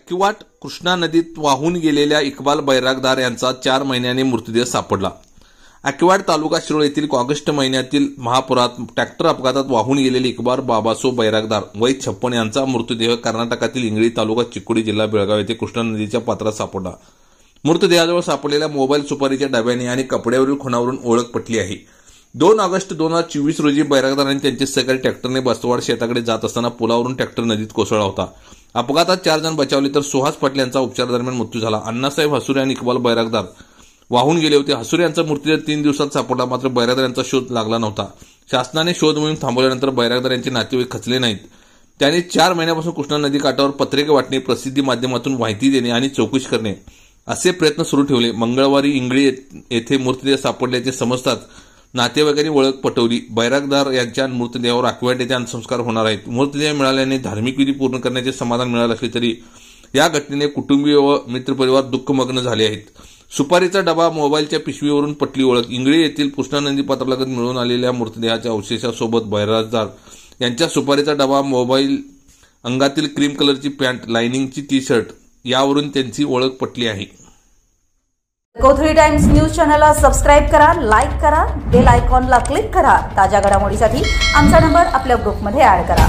अकिवाट कृष्णा नदीत वाहून गेलेल्या इक्बाल बैरागदार यांचा 4 महिन्यांनी मृतदेह सापडला। अकिवाट तालुका शिरोळ येथील ऑगस्ट महिन्यातील महापुरात ट्रॅक्टर अपघातात वाहून गेलेले इक्बाल बाबासो बैरागदार वय 56 यांचा मृतदेह कर्नाटकातील इंगळी तालुका चिक्कोडी जिल्हा बेळगाव येथे कृष्णा नदीच्या पात्रात सापडला। मृतदेहाजवळ सापडलेल्या मोबाईल सुपारीच्या डब्याने आणि कपड्यावरील खुणावरून ओळख पटली आहे। 2 ऑगस्ट 2024 रोजी बैरागदारांनी त्यांचे सहकारी ट्रॅक्टरने बस्तवाड शेताकडे जात असताना पुलावरून ट्रॅक्टर नदीत कोसळला होता। अपघातात 4 जण बचावले तर सुहास पाटील यांचा उपचारादरम्यान मृत्यू झाला। अण्णासाहेब हसुरे आणि इक्बाल बैरागदार वाहून गेले होते। हसुरे यांचा मृतदेह 3 दिवसात सापडला, मात्र बैरागदार यांचा शोध लागला नव्हता। शासनाने शोध मोहीम थांबवल्यानंतर बैरागदार यांचे नातेवाईक खचले नाहीत। त्यांनी 4 महिन्यापासून कृष्णा नदी काठावर पत्रिका वाटणे, प्रसिद्धी माध्यमातून माहिती देणे आणि चौकशी करणे असे प्रयत्न सुरू ठेवले। मंगळवारी इंगळी येथे मृतदेह सापडल्याचे समजताच नातेवाईकांनी ओळख पटवली। बैरागदार यांच्या मृतदेहावर अकिवाट येथे अंत्यसंस्कार होणार आहेत। मृतदेह मिळाल्याने धार्मिक विधी पूर्ण करण्याचे समाधान मिळाले असले तरी या घटनेने कुटुंबीय व मित्रपरिवार दुःखमग्न झाले आहेत। सुपारीचा डबा, मोबाईलच्या पिशवीवरून पटली ओळख। इंगळी येथील कृष्णा नदी पात्रालगत मिळून आलेल्या मृतदेहाच्या अवशेषासोबत बैरागदार यांच्या सुपारीचा डबा, मोबाईल, अंगातील क्रीम कलरची पॅन्ट, लाइनिंगची टी-शर्ट यावरून त्यांची ओळख पटली आहे। Go3 टाइम्स न्यूज चॅनलला सबस्क्राइब करा, लाईक करा, बेल आयकॉनला क्लिक करा। ताज्या घडामोडीसाठी आमचा नंबर आपल्या ग्रुपमध्ये ऍड करा।